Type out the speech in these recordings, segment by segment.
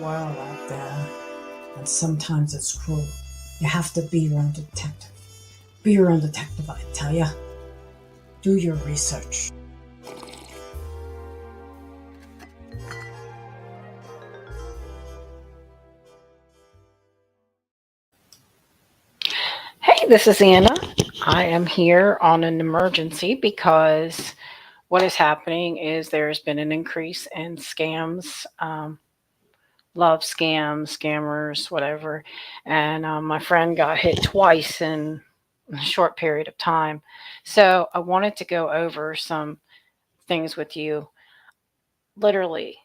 world out there, and sometimes it's cruel. You have to be your own detective. Be your own detective, I tell ya. Do your research. Hey, this is Anna. I am here on an emergency because what is happening is there's been an increase in scams, love scams, scammers, whatever. And my friend got hit twice in a short period of time. So I wanted to go over some things with you. Literally,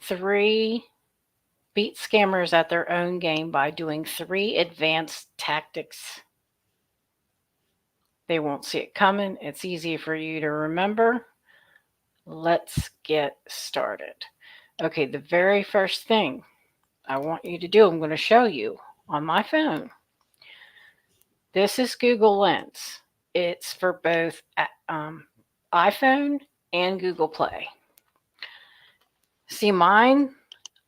three beat scammers at their own game by doing three advanced tactics. They won't see it coming. It's easy for you to remember. Let's get started. Okay, the very first thing I want you to do, I'm going to show you on my phone. This is Google Lens. It's for both iPhone and Google Play. See, mine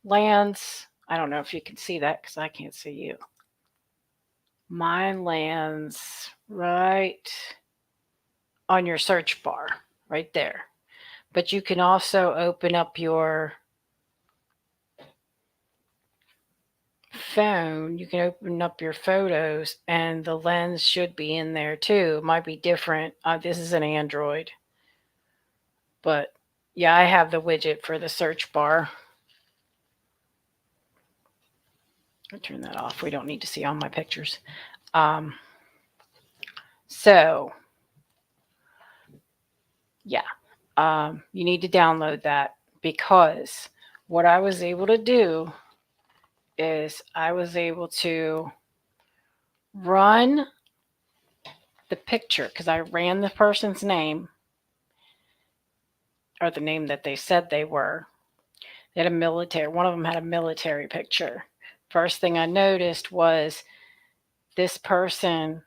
lands, I don't know if you can see that because I can't see you. Mine lands right on your search bar, right there. But you can also open up your phone. You can open up your photos, and the lens should be in there too. It might be different. This is an Android. But yeah, I have the widget for the search bar. I'll turn that off. We don't need to see all my pictures. So, yeah, you need to download that because what I was able to do is I was able to run the picture because I ran the person's name or the name that they said they were. They had a military, one of them had a military picture. First thing I noticed was this person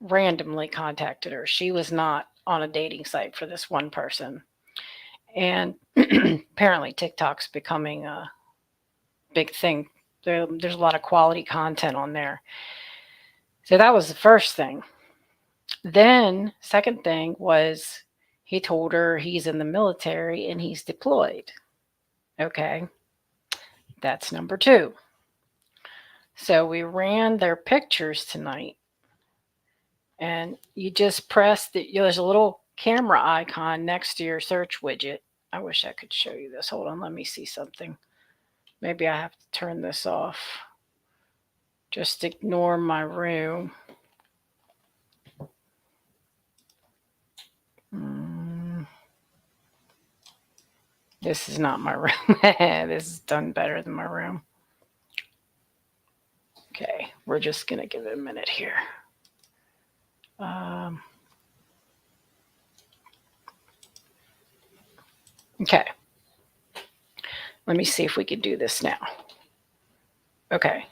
randomly contacted her. She was not on a dating site for this one person. And apparently TikTok's becoming a big thing. There's a lot of quality content on there. So that was the first thing. Then, second thing was he told her he's in the military and he's deployed. Okay, that's number two. So we ran their pictures tonight, and you just press there's a little camera icon next to your search widget. I wish I could show you this. Hold on, let me see something. Maybe I have to turn this off. Just ignore my room. This is not my room. This is done better than my room. Okay, we're just going to give it a minute here. Okay. Let me see if we can do this now. Okay.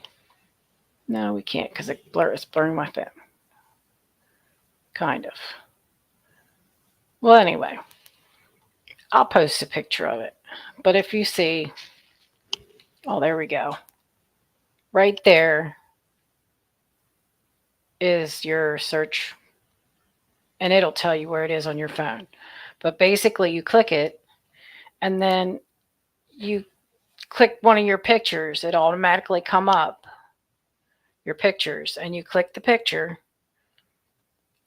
No, we can't because it's blurring my phone. Kind of. Well, anyway, I'll post a picture of it. But if you see, oh, there we go. Right there is your search, and it'll tell you where it is on your phone. But basically, you click it, and then you click one of your pictures. It automatically come up, your pictures, and you click the picture,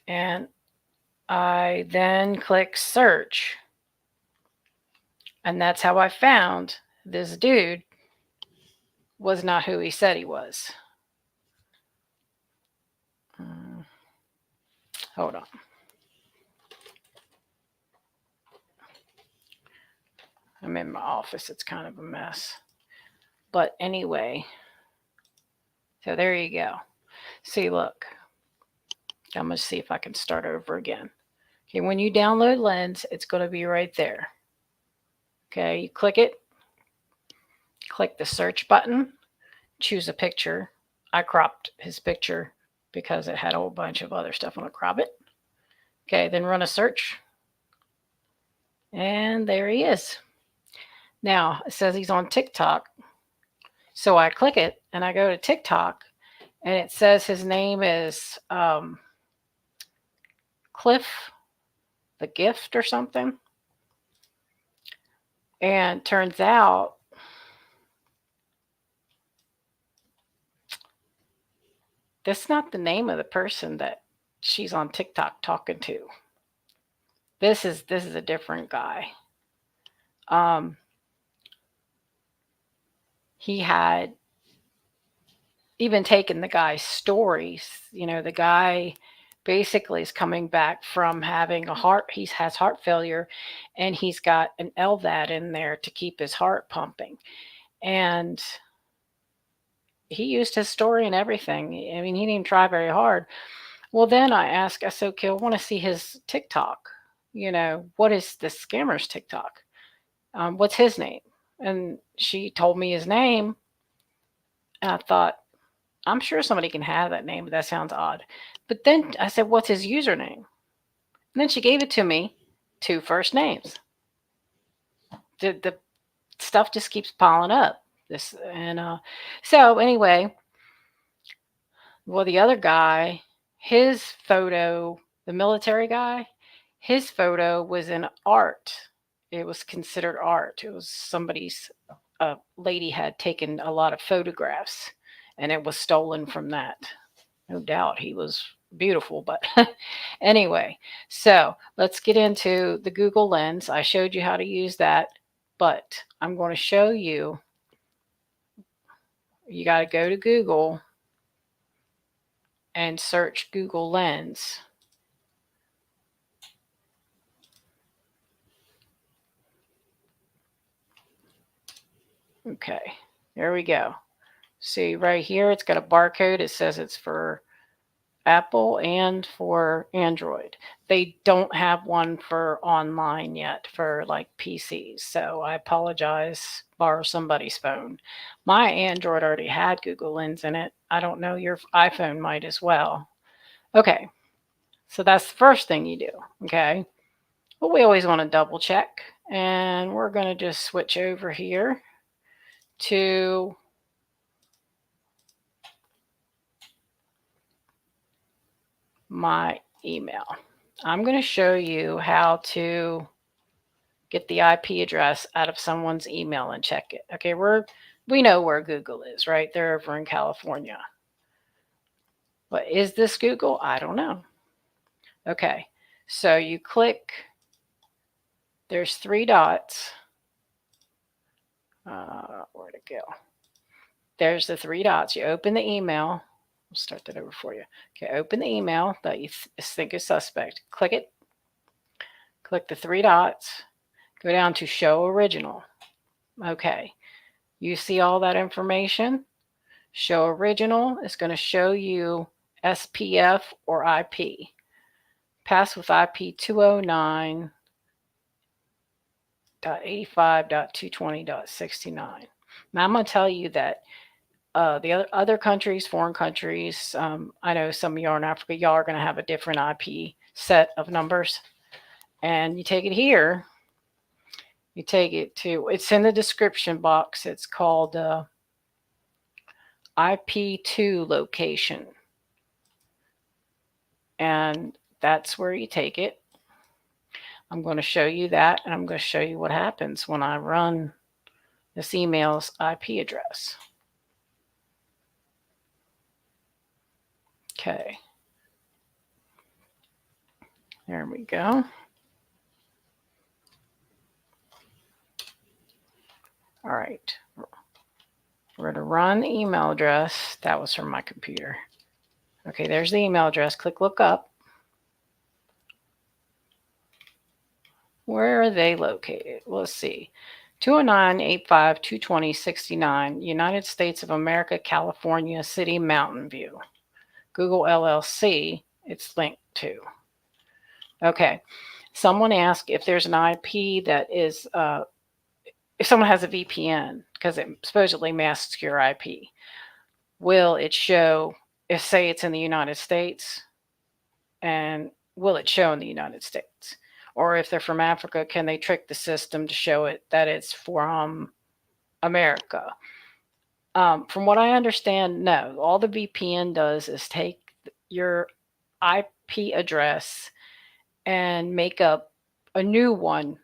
and I then click search. And that's how I found this dude was not who he said he was. Hold on. I'm in my office. It's kind of a mess. But anyway, so there you go. See, look. I'm going to see if I can start over again. Okay, when you download Lens, it's going to be right there. Okay, you click it. Click the search button. Choose a picture. I cropped his picture because it had a whole bunch of other stuff. I'm going to crop it. Okay, then run a search. And there he is. Now it says he's on TikTok. So I click it and I go to TikTok and it says his name is Cliff the Gift or something. And turns out that's not the name of the person that she's on TikTok talking to. This is a different guy. Um, he had even taken the guy's stories. You know, the guy basically is coming back from having he has heart failure, and he's got an LVAD in there to keep his heart pumping. And he used his story and everything. I mean, he didn't even try very hard. Well, then I said, okay, I want to see his TikTok. You know, what is this scammer's TikTok? What's his name? And she told me his name. And I thought, I'm sure somebody can have that name, but that sounds odd. But then I said, what's his username? And then she gave it to me, 2 first names. The stuff just keeps piling up. So anyway, well, the other guy, his photo, the military guy, his photo was in art. It was considered art. It was somebody's lady had taken a lot of photographs, and it was stolen from that. No doubt he was beautiful, but anyway, so let's get into the Google Lens. I showed you how to use that, but I'm going to show you. You got to go to Google and search Google Lens. Okay, there we go. See right here, it's got a barcode. It says it's for Apple and for Android. They don't have one for online yet for like PCs. So I apologize. Borrow somebody's phone. My Android already had Google Lens in it. I don't know, your iPhone might as well. Okay, so that's the first thing you do. Okay, but we always want to double check. And we're going to just switch over here to my email. I'm going to show you how to get the IP address out of someone's email and check it. Okay, we know where Google is, right? They're over in California. But is this Google? I don't know. Okay, so you click, there's 3 dots. Where'd it go? There's the 3 dots. You open the email. I'll start that over for you. Okay, open the email that you think is suspect. Click it. Click the 3 dots. Go down to Show Original. Okay, you see all that information? Show Original is going to show you SPF or IP. Pass with IP 209.85.220.69. Now I'm going to tell you that the other countries, foreign countries, I know some of y'all in Africa, y'all are going to have a different IP set of numbers. And you take it here. You take it to, it's in the description box. It's called IP2 location. And that's where you take it. I'm going to show you that, and I'm going to show you what happens when I run this email's IP address. Okay. There we go. All right. We're going to run the email address. That was from my computer. Okay, there's the email address. Click look up. Where are they located? Let's see. 209.85.220.69, United States of America, California City, Mountain View. Google LLC, it's linked to. Okay. Someone asked if there's an IP that is, if someone has a VPN, because it supposedly masks your IP, will it show, if say it's in the United States, and will it show in the United States? Or if they're from Africa, can they trick the system to show it that it's from America? From what I understand, no. All the VPN does is take your IP address and make up a new one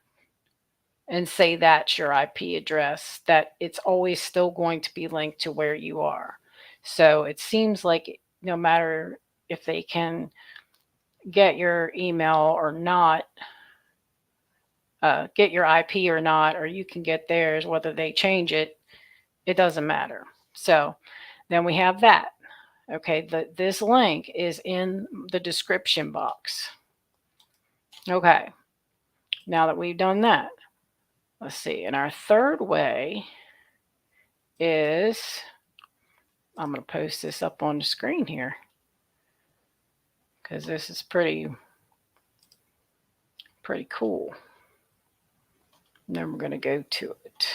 and say that's your IP address, that it's always still going to be linked to where you are. So it seems like no matter if they can get your email or not, get your IP or not, or you can get theirs, whether they change it, it doesn't matter. So then we have that. Okay, this link is in the description box. Okay, now that we've done that, let's see. And our third way is, I'm going to post this up on the screen here because this is pretty cool. And then we're going to go to it.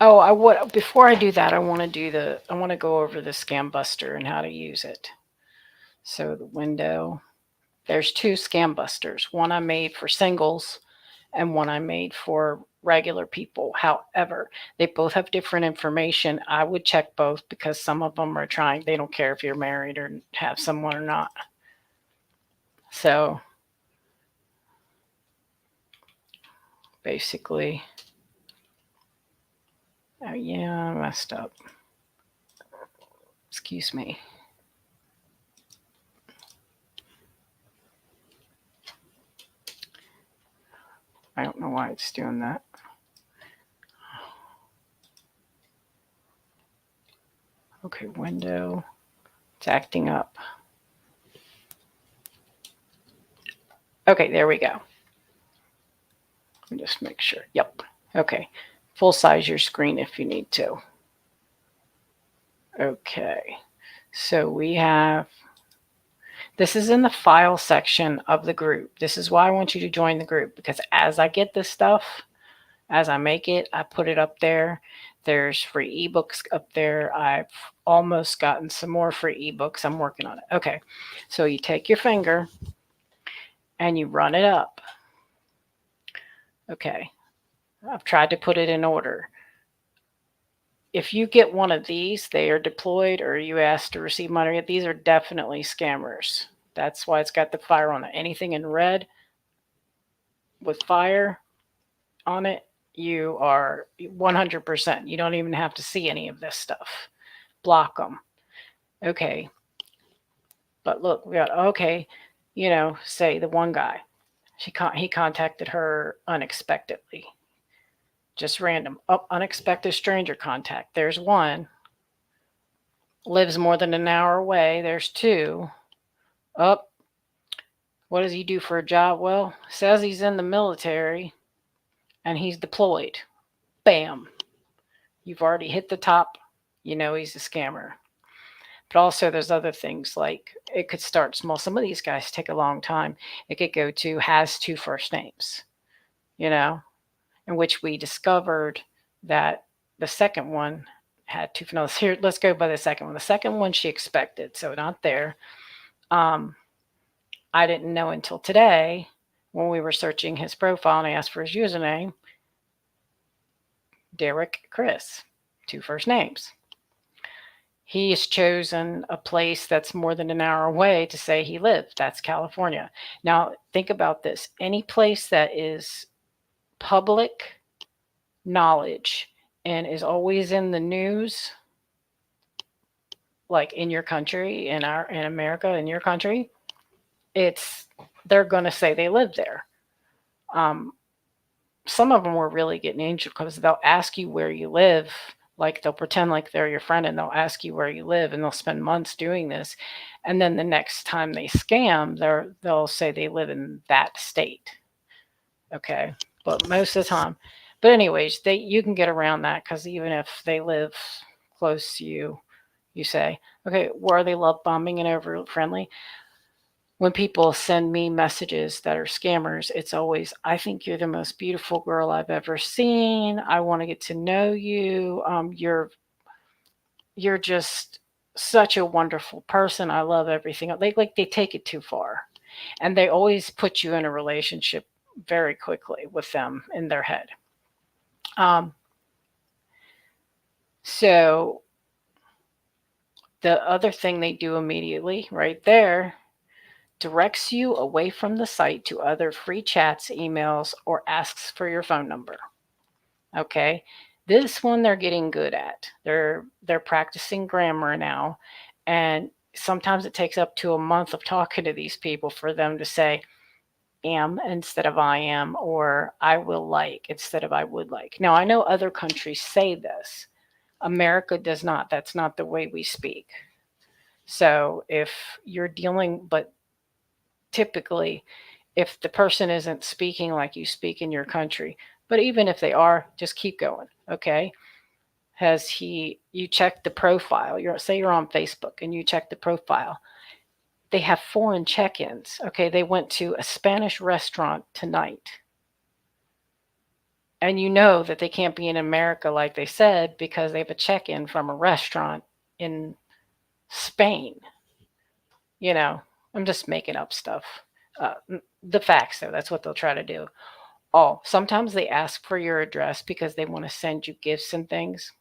Oh, before I do that, I want to go over the Scam Buster and how to use it. So the window, there's two Scam Busters. One I made for singles and one I made for regular people. However, they both have different information. I would check both because some of them are trying, they don't care if you're married or have someone or not. So basically, oh yeah, I messed up. Excuse me. I don't know why it's doing that. Okay, window. It's acting up. Okay, there we go. Let me just make sure. Yep. Okay. Full size your screen if you need to. Okay. So we have, this is in the file section of the group. This is why I want you to join the group, because as I get this stuff, as I make it, I put it up there. There's free ebooks up there. I've almost gotten some more free ebooks. I'm working on it. Okay. So you take your finger and you run it up. Okay. I've tried to put it in order. If you get one of these, they are deployed or you ask to receive money, these are definitely scammers. That's why it's got the fire on it. Anything in red with fire on it, you are 100%. You don't even have to see any of this stuff. Block them. Okay. But look, we got, okay, say the one guy, he contacted her unexpectedly. Just random. Unexpected stranger contact. There's one. Lives more than an hour away. There's two. What does he do for a job? Well, says he's in the military and he's deployed. Bam. You've already hit the top. You know he's a scammer. But also there's other things like it could start small. Some of these guys take a long time. It could go to has two first names, in which we discovered that the second one had two. No, here, let's go by the second one. The second one she expected, so not there. I didn't know until today when we were searching his profile and I asked for his username. Derek Chris, two first names. He has chosen a place that's more than an hour away to say he lived. That's California. Now, think about this. Any place that is public knowledge and is always in the news, like in your country, in America, in your country, they're going to say they live there. Some of them were really getting angel because they'll ask you where you live. Like they'll pretend like they're your friend and they'll ask you where you live and they'll spend months doing this. And then the next time they scam, they'll say they live in that state. Okay. But most of the time. But anyways, you can get around that because even if they live close to you, you say, okay, where are they love bombing and over friendly? When people send me messages that are scammers, it's always, I think you're the most beautiful girl I've ever seen. I want to get to know you. You're you're just such a wonderful person. I love everything. They take it too far. And they always put you in a relationship very quickly with them in their head. Um, so the other thing they do immediately right there directs you away from the site to other free chats, emails, or asks for your phone number. Okay. This one they're getting good at. They're practicing grammar now, and sometimes it takes up to a month of talking to these people for them to say am instead of I am, or I will like instead of I would like. Now, I know other countries say this. America does not. That's not the way we speak. So if you're dealing, but typically, if the person isn't speaking like you speak in your country, but even if they are, just keep going. Okay. You check the profile? Say you're on Facebook and you check the profile. They have foreign check-ins. Okay. They went to a Spanish restaurant tonight. And you know that they can't be in America like they said because they have a check-in from a restaurant in Spain. I'm just making up stuff. The facts, though, that's what they'll try to do. Oh, sometimes they ask for your address because they want to send you gifts and things.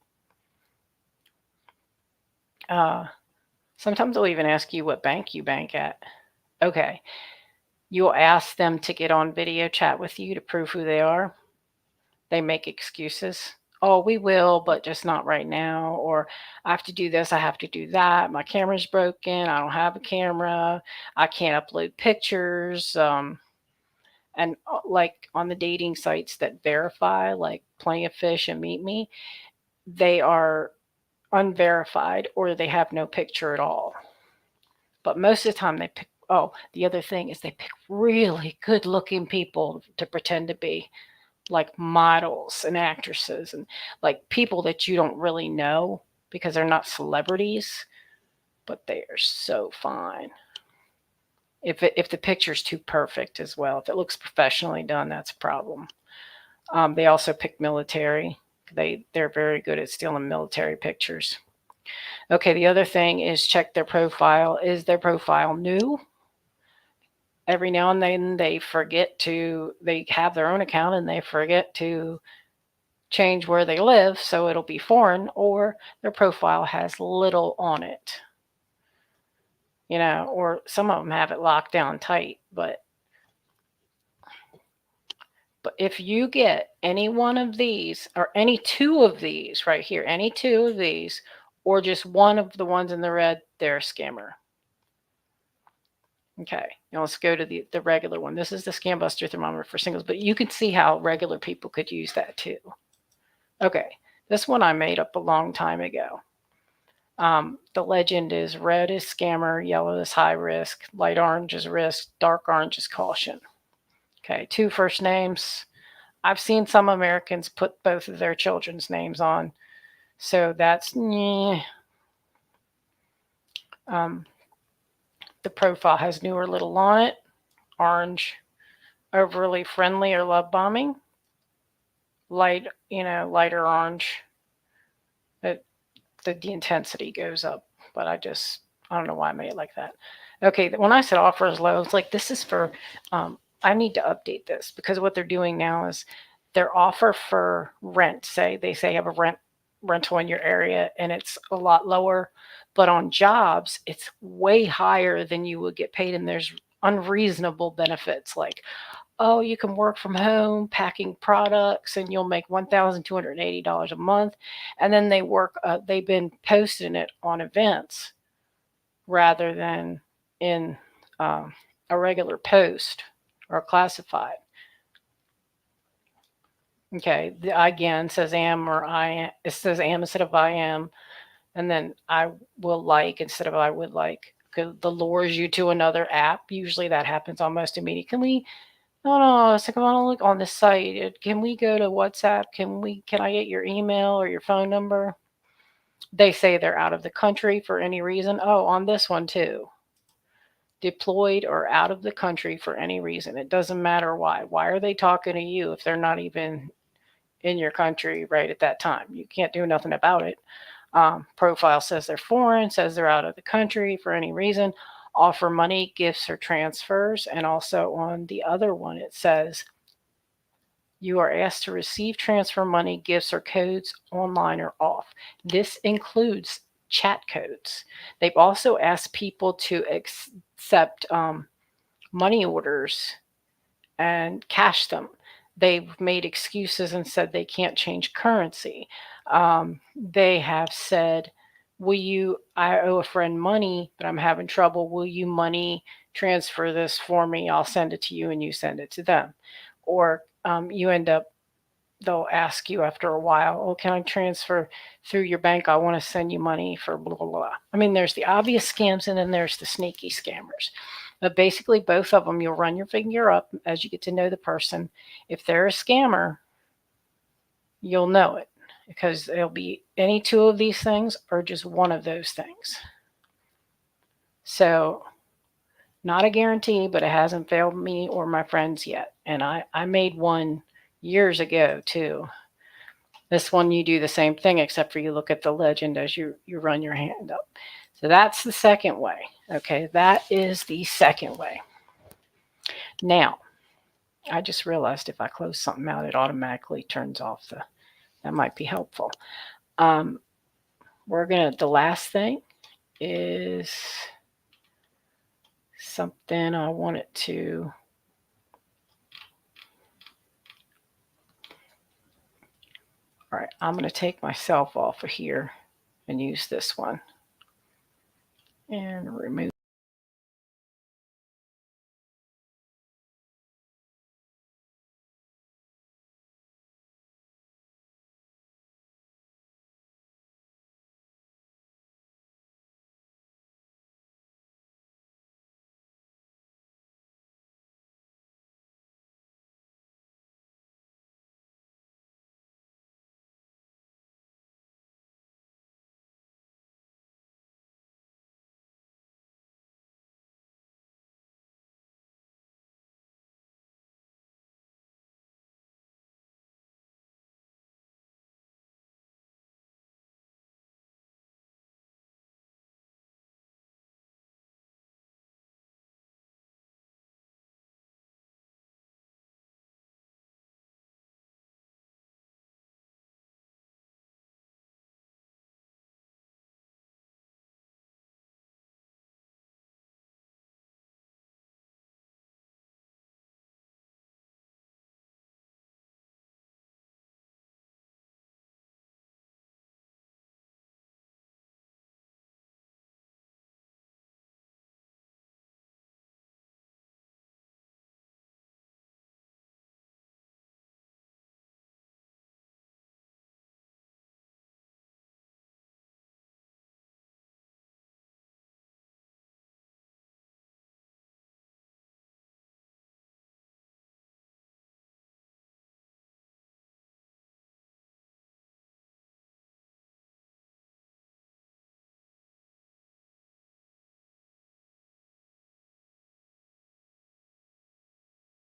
Sometimes they'll even ask you what bank you bank at. Okay. You'll ask them to get on video chat with you to prove who they are. They make excuses. Oh, we will, but just not right now. Or I have to do this, I have to do that. My camera's broken. I don't have a camera. I can't upload pictures. And like on the dating sites that verify, like Plenty of Fish and Meet Me, they are unverified or they have no picture at all. But most of the time they pick, oh, the other thing is they pick really good looking people to pretend to be like models and actresses and like people that you don't really know because they're not celebrities, but they are so fine. If the picture's too perfect as well, if it looks professionally done, that's a problem. They also pick military. They're very good at stealing military pictures. Okay, the other thing is check their profile. Is their profile new? Every now and then they have their own account and they forget to change where they live, so it'll be foreign, or their profile has little on it. Or some of them have it locked down tight, but if you get any one of these or any two of these right here, any two of these, or just one of the ones in the red, they're a scammer. Okay, now let's go to the regular one. This is the Scam Buster thermometer for singles, but you can see how regular people could use that too. Okay, this one I made up a long time ago. The legend is red is scammer, yellow is high risk, light orange is risk, dark orange is caution. Okay, 2 first names. I've seen some Americans put both of their children's names on, so that's the profile has new or little on it. Orange, overly friendly or love bombing. Lighter orange. The intensity goes up, but I don't know why I made it like that. Okay, when I said offer is low, it's like this is for, I need to update this because what they're doing now is their offer for rent, they have a rental in your area and it's a lot lower, but on jobs, it's way higher than you would get paid. And there's unreasonable benefits like, oh, you can work from home packing products and you'll make $1,280 a month. And then they've been posting it on events rather than in a regular post or classified. Okay, the again says am or I am. It says am instead of I am, and then I will like instead of I would like. Because the lures you to another app. Usually that happens almost immediately. Can we? No. It's like I want to look on this site. Can we go to WhatsApp? Can I get your email or your phone number? They say they're out of the country for any reason. Oh, on this one too. Deployed or out of the country for any reason. It doesn't matter why. Why are they talking to you if they're not even in your country right at that time? You can't do nothing about it. Profile says they're foreign, says they're out of the country for any reason. Offer money, gifts, or transfers. And also on the other one, it says you are asked to receive transfer money, gifts, or codes online or off. This includes chat codes. They've also asked people to accept money orders and cash them. They've made excuses and said they can't change currency. They have said, I owe a friend money, but I'm having trouble. Will you money transfer this for me? I'll send it to you and you send it to them. Or they'll ask you after a while, oh, can I transfer through your bank? I want to send you money for blah, blah, blah. I mean, there's the obvious scams and then there's the sneaky scammers. But basically, both of them, you'll run your finger up as you get to know the person. If they're a scammer, you'll know it because it'll be any two of these things or just one of those things. So, not a guarantee, but it hasn't failed me or my friends yet. And I made one years ago too. This one you do the same thing except for you look at the legend as you run your hand up. So that's the second way. Okay, that is the second way. Now, I just realized if I close something out, it automatically turns off that might be helpful. The last thing is something I wanted to. All right, I'm going to take myself off of here and use this one and remove